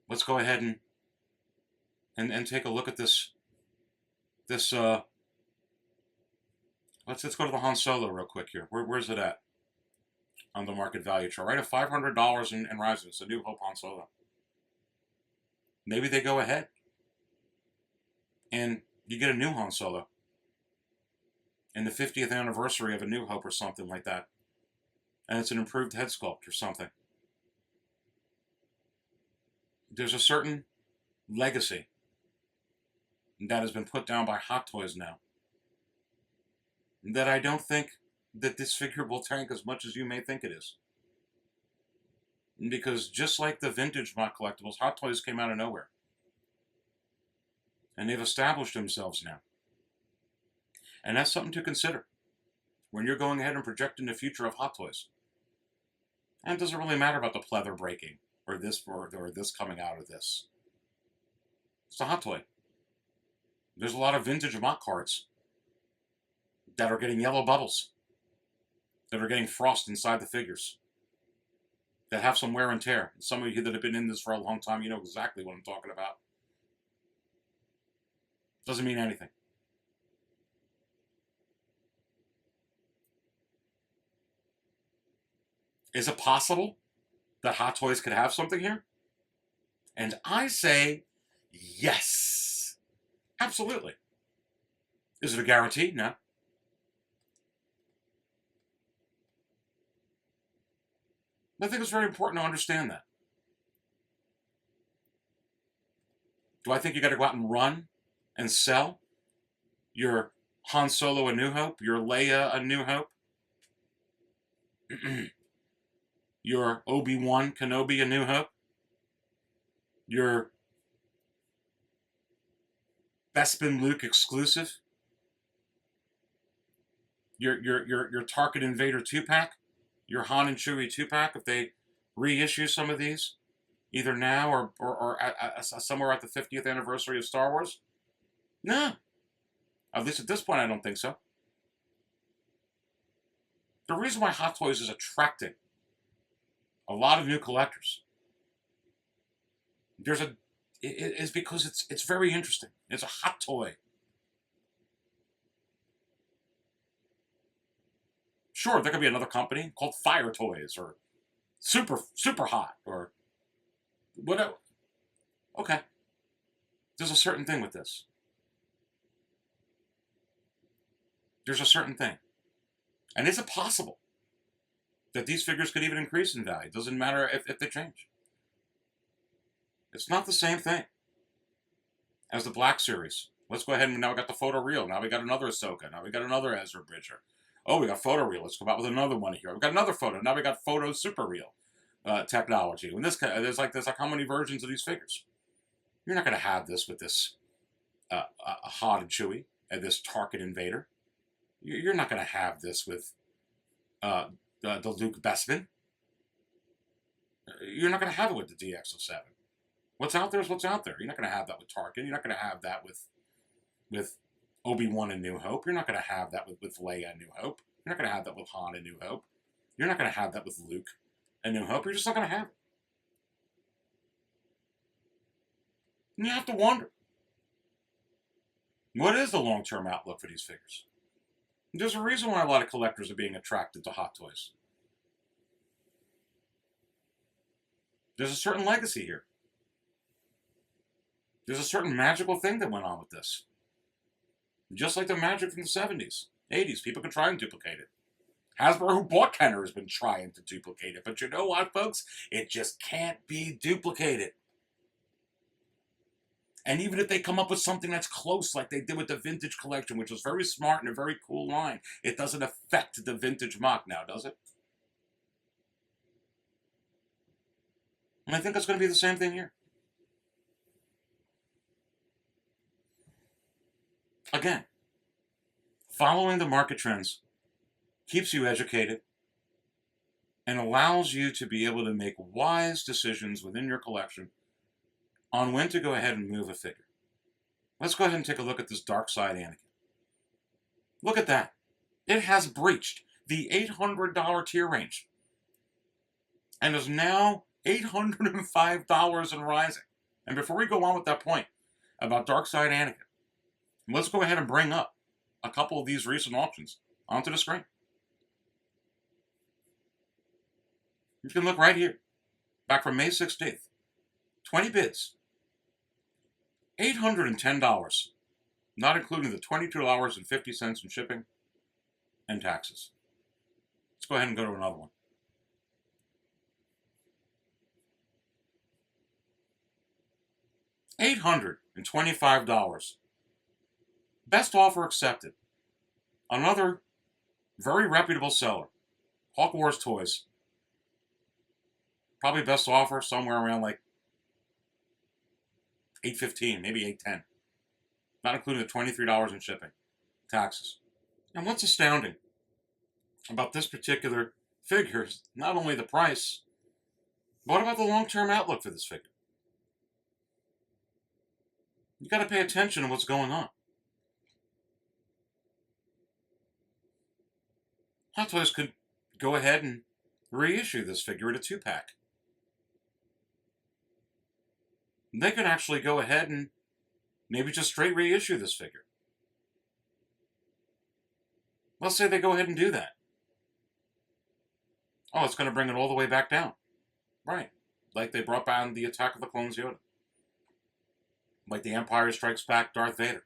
Let's go ahead and take a look at this. Let's go to the Han Solo real quick here. Where's it at on the market value chart? Right at $500 and rising. It's a New Hope Han Solo. Maybe they go ahead and you get a new Han Solo in the 50th anniversary of A New Hope or something like that. And it's an improved head sculpt or something. There's a certain legacy that has been put down by hot toys now that I don't think that this figure will tank as much as you may think it is. Because just like the vintage mock collectibles, hot toys came out of nowhere. And they've established themselves now. And that's something to consider when you're going ahead and projecting the future of hot toys. And it doesn't really matter about the pleather breaking or this coming out of this. It's a hot toy. There's a lot of vintage mock cards that are getting yellow bubbles, that are getting frost inside the figures, that have some wear and tear. Some of you that have been in this for a long time, you know exactly what I'm talking about. Doesn't mean anything. Is it possible that Hot Toys could have something here? And I say yes. Absolutely. Is it a guarantee? No. I think it's very important to understand that. Do I think you got to go out and run and sell your Han Solo A New Hope, your Leia A New Hope, your Obi-Wan Kenobi A New Hope, your Bespin Luke exclusive, your Tarkin Invader 2-pack, your Han and Chewie 2-pack, if they reissue some of these, either now or somewhere at the 50th anniversary of Star Wars? No. At least at this point, I don't think so. The reason why Hot Toys is attracting a lot of new collectors is because it's very interesting. It's a hot toy. Sure, there could be another company called Fire Toys or Super Hot or whatever. Okay. There's a certain thing with this. There's a certain thing. And is it possible that these figures could even increase in value? Doesn't matter if they change. It's not the same thing as the Black Series. Let's go ahead and now we got the photo reel. Now we got another Ahsoka. Now we got another Ezra Bridger. Oh, we got photo reel. Let's come out with another one here. We got another photo. Now we got photo super reel technology. When there's like how many versions of these figures? You're not going to have this with this Han and Chewie and this Tarkin Invader. You're not going to have this with the Luke Bespin. You're not going to have it with the DX07. What's out there is what's out there. You're not going to have that with Tarkin. You're not going to have that with Obi-Wan and New Hope. You're not going to have that with Leia and New Hope. You're not going to have that with Han and New Hope. You're not going to have that with Luke and New Hope. You're just not going to have it. And you have to wonder, what is the long-term outlook for these figures? There's a reason why a lot of collectors are being attracted to Hot Toys. There's a certain legacy here. There's a certain magical thing that went on with this. Just like the magic from the 70s, 80s, people can try and duplicate it. Hasbro, who bought Kenner, has been trying to duplicate it. But you know what, folks? It just can't be duplicated. And even if they come up with something that's close, like they did with the Vintage Collection, which was very smart and a very cool line, it doesn't affect the Vintage Mock now, does it? And I think it's going to be the same thing here. Again, following the market trends keeps you educated and allows you to be able to make wise decisions within your collection on when to go ahead and move a figure. Let's go ahead and take a look at this Dark Side Anakin. Look at that. It has breached the $800 tier range and is now $805 and rising. And before we go on with that point about Dark Side Anakin, let's go ahead and bring up a couple of these recent auctions onto the screen. You can look right here, back from May 16th. 20 bids. $810, not including the $22.50 in shipping and taxes. Let's go ahead and go to another one. $825. Best offer accepted. Another very reputable seller, Hawk Wars Toys. Probably best offer somewhere around like $815, maybe $810. Not including the $23 in shipping, taxes. And what's astounding about this particular figure is not only the price, but what about the long-term outlook for this figure? You got to pay attention to what's going on. Hot Toys could go ahead and reissue this figure in a 2-pack. They could actually go ahead and maybe just straight reissue this figure. Let's say they go ahead and do that. Oh, it's going to bring it all the way back down. Right. Like they brought down the Attack of the Clones Yoda. Like the Empire Strikes Back Darth Vader.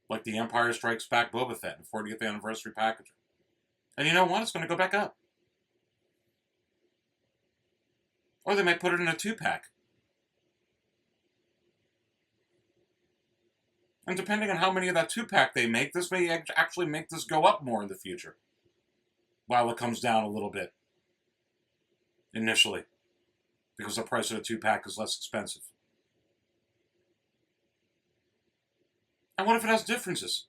Like the Empire Strikes Back Boba Fett in 40th anniversary packaging. And you know what? It's going to go back up. Or they might put it in a 2-pack. And depending on how many of that 2-pack they make, this may actually make this go up more in the future. While it comes down a little bit. Initially. Because the price of a 2-pack is less expensive. And what if it has differences?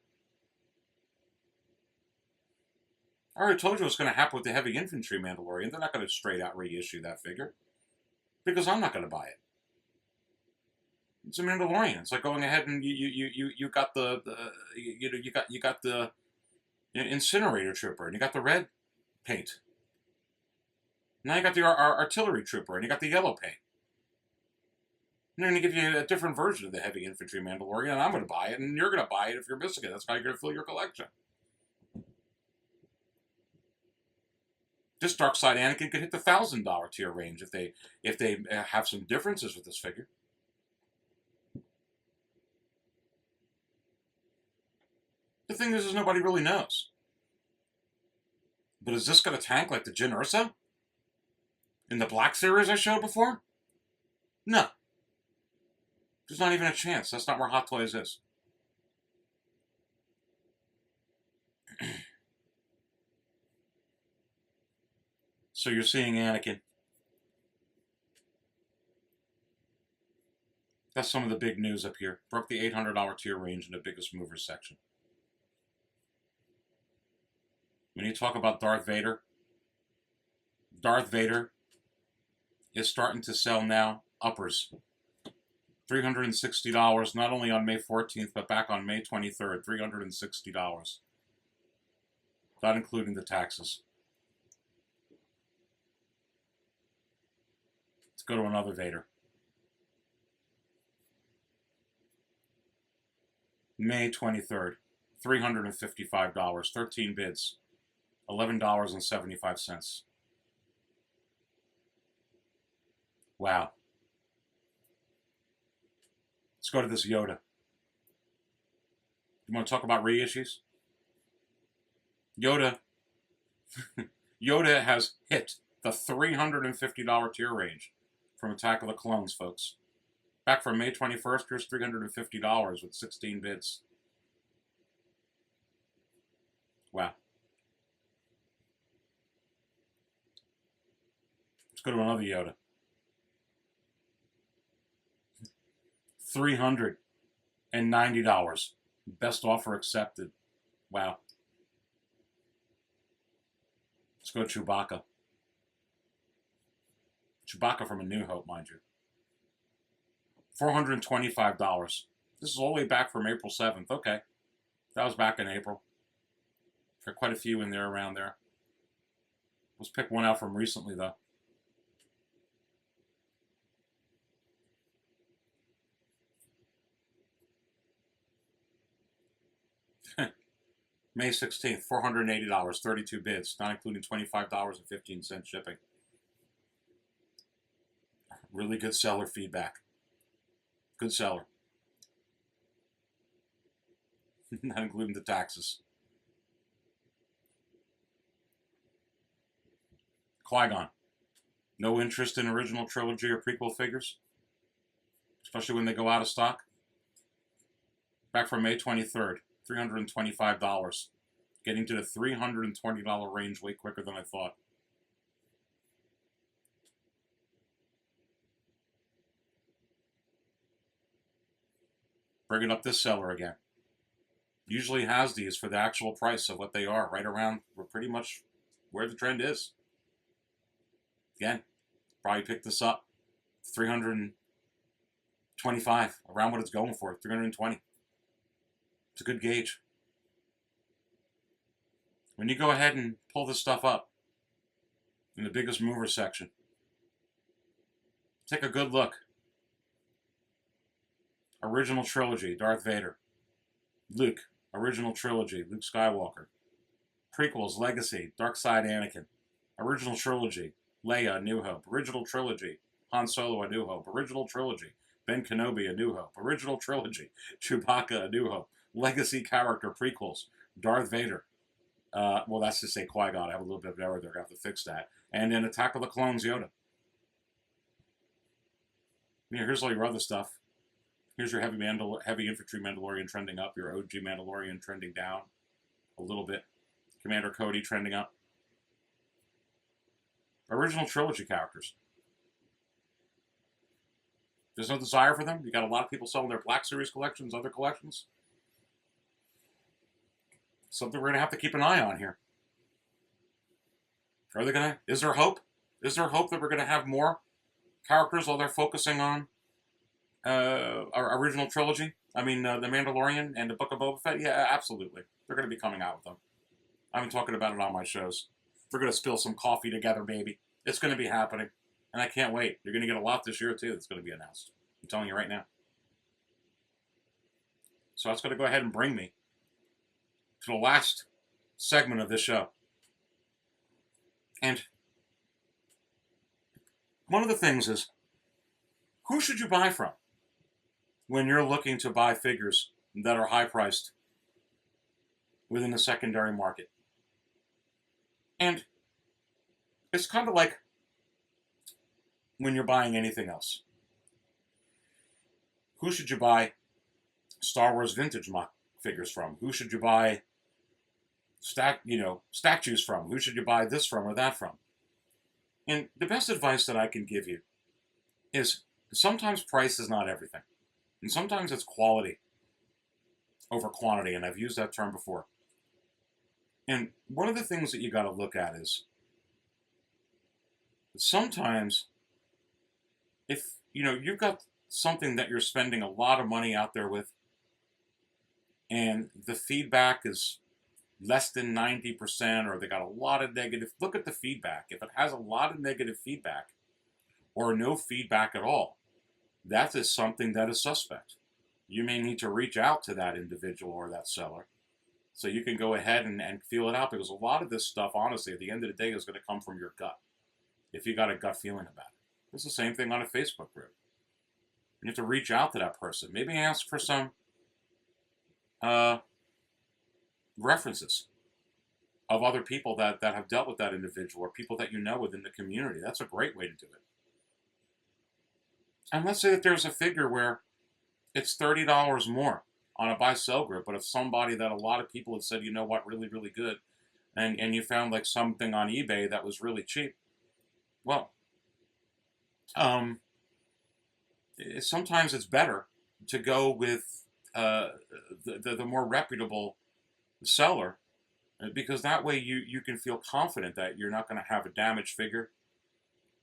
I already told you what's going to happen with the heavy infantry Mandalorian. They're not going to straight out reissue that figure. Because I'm not going to buy it. It's a Mandalorian. It's like going ahead and you got the you got the incinerator trooper and you got the red paint. Now you got the artillery trooper and you got the yellow paint. And they're going to give you a different version of the heavy infantry Mandalorian, and I'm going to buy it, and you're going to buy it if you're missing it. That's how you're going to fill your collection. This Dark Side Anakin could hit the $1,000 tier range if they have some differences with this figure. The thing is nobody really knows. But is this going to tank like the Jyn Erso? In the Black Series I showed before? No. There's not even a chance. That's not where Hot Toys is. So you're seeing Anakin. That's some of the big news up here. Broke the $800 tier range in the biggest movers section. When you talk about Darth Vader is starting to sell now uppers. $360, not only on May 14th, but back on May 23rd. $360. Not including the taxes. Let's go to another Vader. May 23rd. $355. 13 bids. $11.75. Wow. Let's go to this Yoda. You want to talk about reissues? Yoda has hit the $350 tier range from Attack of the Clones, folks. Back from May 21st, here's $350 with 16 bids. Wow. Let's go to another Yoda. $390. Best offer accepted. Wow. Let's go Chewbacca. Chewbacca from A New Hope, mind you. $425. This is all the way back from April 7th. Okay. That was back in April. Got quite a few in there around there. Let's pick one out from recently, though. May 16th, $480, 32 bids, not including $25.15 shipping. Really good seller feedback. Good seller. Not including the taxes. Qui-Gon. No interest in original trilogy or prequel figures? Especially when they go out of stock? Back from May 23rd. $325. Getting to the $320 range way quicker than I thought. Bringing up this seller again. Usually has these for the actual price of what they are, right around pretty much where the trend is. Again, probably picked this up. $325, around what it's going for, $320. It's a good gauge. When you go ahead and pull this stuff up in the biggest mover section, take a good look. Original trilogy, Darth Vader. Luke, original trilogy, Luke Skywalker. Prequels, Legacy, Dark Side Anakin. Original trilogy, Leia, A New Hope. Original trilogy, Han Solo, A New Hope. Original trilogy, Ben Kenobi, A New Hope. Original trilogy, Chewbacca, A New Hope. Legacy character prequels, Darth Vader. Well, that's to say Qui-Gon. I have a little bit of error there. I have to fix that. And then Attack of the Clones, Yoda. Here's all your other stuff. Here's your heavy infantry Mandalorian trending up, your OG Mandalorian trending down a little bit, Commander Cody trending up. Original trilogy characters. There's no desire for them. You got a lot of people selling their Black Series collections, other collections. Something we're going to have to keep an eye on here. Are they going to? Is there hope? Is there hope that we're going to have more characters while they're focusing on our original trilogy? I mean, The Mandalorian and the Book of Boba Fett? Yeah, absolutely. They're going to be coming out with them. I've been talking about it on my shows. We're going to spill some coffee together, baby. It's going to be happening. And I can't wait. You're going to get a lot this year, too, that's going to be announced. I'm telling you right now. So that's going to go ahead and bring me to the last segment of this show. And one of the things is, who should you buy from when you're looking to buy figures that are high-priced within the secondary market? And it's kind of like when you're buying anything else. Who should you buy Star Wars vintage figures from? Who should you buy statues from? Who should you buy this from or that from? And the best advice that I can give you is sometimes price is not everything. And sometimes it's quality over quantity, and I've used that term before. And one of the things that you got to look at is sometimes if you've got something that you're spending a lot of money out there with and the feedback is less than 90% or they got a lot of negative, look at the feedback. If it has a lot of negative feedback or no feedback at all, that is something that is suspect. You may need to reach out to that individual or that seller so you can go ahead and feel it out, because a lot of this stuff, honestly, at the end of the day, is going to come from your gut if you got a gut feeling about it. It's the same thing on a Facebook group. You have to reach out to that person. Maybe ask for some references of other people that have dealt with that individual or people that you know within the community. That's a great way to do it. And let's say that there's a figure where it's $30 more on a buy-sell group, but if somebody that a lot of people had said, you know what, really, really good, and you found like something on eBay that was really cheap, well, sometimes it's better to go with the more reputable seller, because that way you can feel confident that you're not going to have a damaged figure,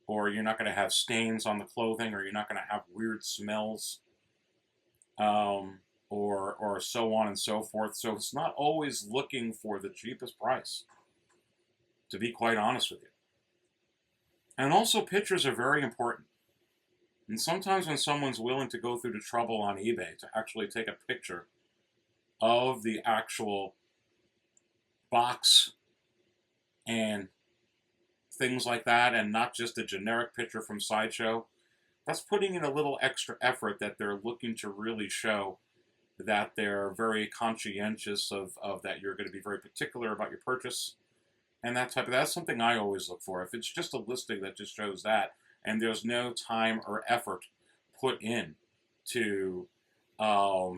or you're not going to have stains on the clothing, or you're not going to have weird smells, or so on and so forth. So it's not always looking for the cheapest price, to be quite honest with you. And also, pictures are very important. And sometimes when someone's willing to go through the trouble on eBay to actually take a picture of the actual box and things like that, and not just a generic picture from Sideshow, that's putting in a little extra effort that they're looking to really show that they're very conscientious of that you're going to be very particular about your purchase and that type of. That's something I always look for. If it's just a listing that just shows that and there's no time or effort put in to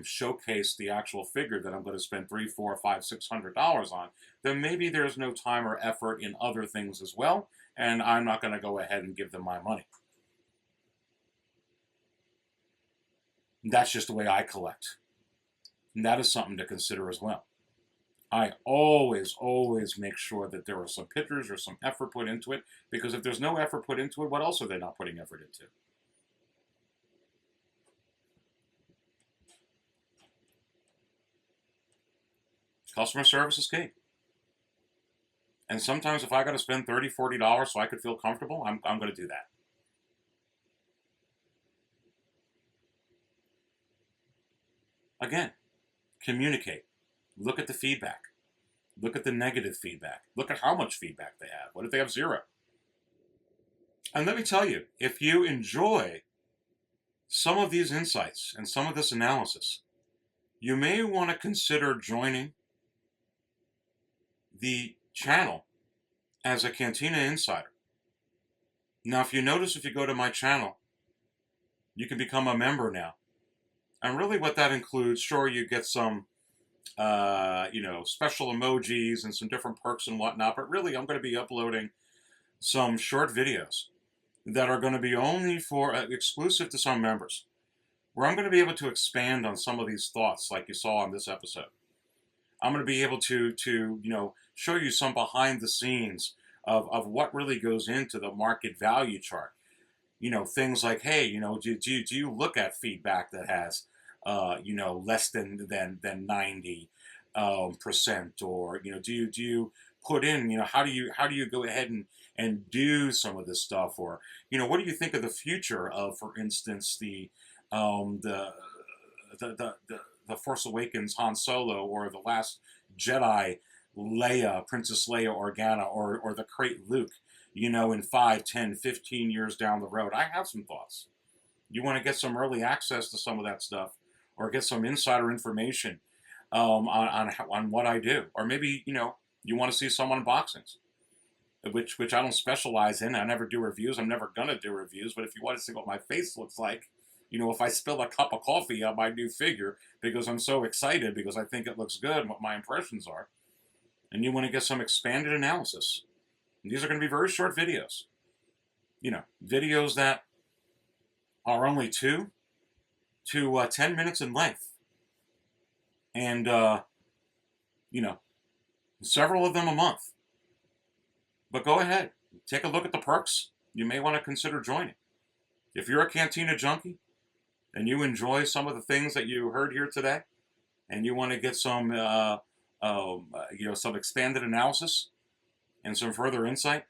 showcase the actual figure that I'm going to spend $300, $400, $500, $600 on, then maybe there's no time or effort in other things as well, and I'm not going to go ahead and give them my money. That's just the way I collect. And that is something to consider as well. I always make sure that there are some pictures or some effort put into it, because if there's no effort put into it, what else are they not putting effort into? Customer service is key. And sometimes if I got to spend $30, $40 so I could feel comfortable, I'm going to do that. Again, communicate. Look at the feedback. Look at the negative feedback. Look at how much feedback they have. What if they have zero? And let me tell you, if you enjoy some of these insights and some of this analysis, you may want to consider joining the channel as a Cantina Insider. Now, if you notice, if you go to my channel, You can become a member now. And really what that includes, sure, you get some, special emojis and some different perks and whatnot, but really I'm going to be uploading some short videos that are going to be only for exclusive to some members, where I'm going to be able to expand on some of these thoughts like you saw on this episode. I'm going to be able to show you some behind the scenes of what really goes into the market value chart. Things like, hey, do you look at feedback that has, less than 90 percent, or do you put in, how do you go ahead and do some of this stuff, or what do you think of the future of, for instance, um, the the Force Awakens Han Solo, or the Last Jedi Princess Leia Organa, or the Crate Luke, in 5, 10, 15 years down the road. I have some thoughts. You want to get some early access to some of that stuff, or get some insider information on what I do, or maybe you want to see some unboxings, which I don't specialize in. I never do reviews. I'm never gonna do reviews. But if you want to see what my face looks like, if I spill a cup of coffee on my new figure because I'm so excited because I think it looks good and what my impressions are, and you want to get some expanded analysis, and these are going to be very short videos. Videos that are only 2 to 10 minutes in length, and several of them a month. But go ahead, take a look at the perks. You may want to consider joining. If you're a Cantina junkie and you enjoy some of the things that you heard here today, and you want to get some, some expanded analysis and some further insight,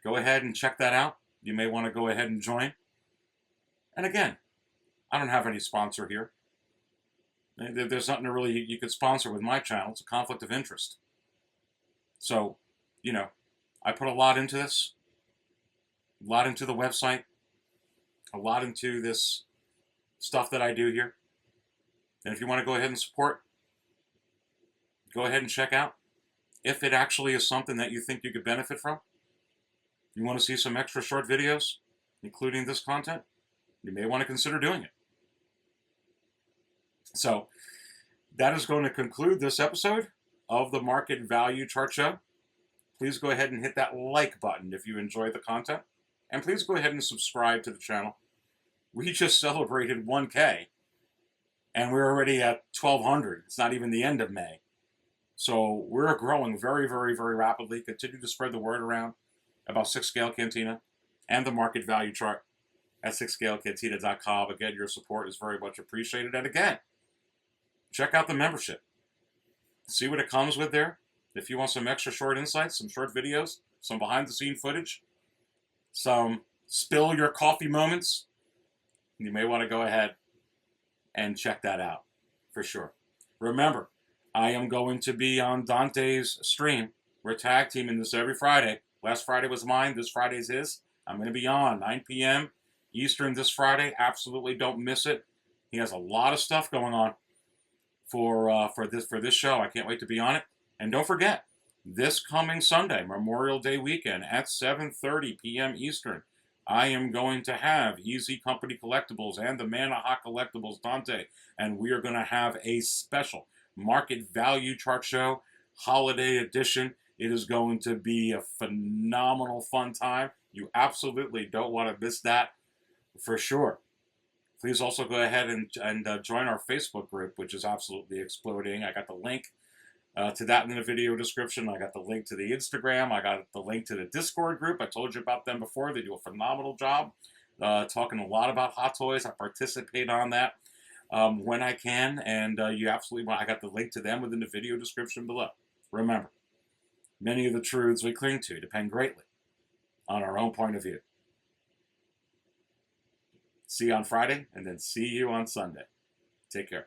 go ahead and check that out. You may want to go ahead and join. And again, I don't have any sponsor here. There's nothing really you could sponsor with my channel. It's a conflict of interest. So, I put a lot into this, a lot into the website, a lot into this stuff that I do here. And if you want to go ahead and support, go ahead and check out. If it actually is something that you think you could benefit from, you want to see some extra short videos, including this content, you may want to consider doing it. So that is going to conclude this episode of the Market Value Chart Show. Please go ahead and hit that like button if you enjoy the content. And please go ahead and subscribe to the channel. We just celebrated 1K, and we're already at 1,200. It's not even the end of May. So we're growing very, very, very rapidly. Continue to spread the word around about 6 Scale Cantina and the Market Value Chart at 6scalecantina.com. Again, your support is very much appreciated. And again, check out the membership. See what it comes with there. If you want some extra short insights, some short videos, some behind-the-scene footage, some spill your coffee moments, you may want to go ahead and check that out for sure. Remember, I am going to be on Dante's stream. We're tag teaming this every Friday. Last Friday was mine. This Friday's his. I'm going to be on 9 p.m. Eastern this Friday. Absolutely don't miss it. He has a lot of stuff going on for this show. I can't wait to be on it. And don't forget, this coming Sunday, Memorial Day weekend at 7:30 p.m. Eastern, I am going to have Easy Company Collectibles and the Man of Hot Collectibles, Dante, and we are going to have a special Market Value Chart Show holiday edition. It is going to be a phenomenal fun time. You absolutely don't want to miss that for sure. Please also go ahead and join our Facebook group, which is absolutely exploding. I got the link to that in the video description. I got the link to the Instagram. I got the link to the Discord group. I told you about them before. They do a phenomenal job talking a lot about Hot Toys. I participate on that when I can, and you absolutely want. I got the link to them within the video description below. Remember, many of the truths we cling to depend greatly on our own point of view. See you on Friday, and then see you on Sunday. Take care.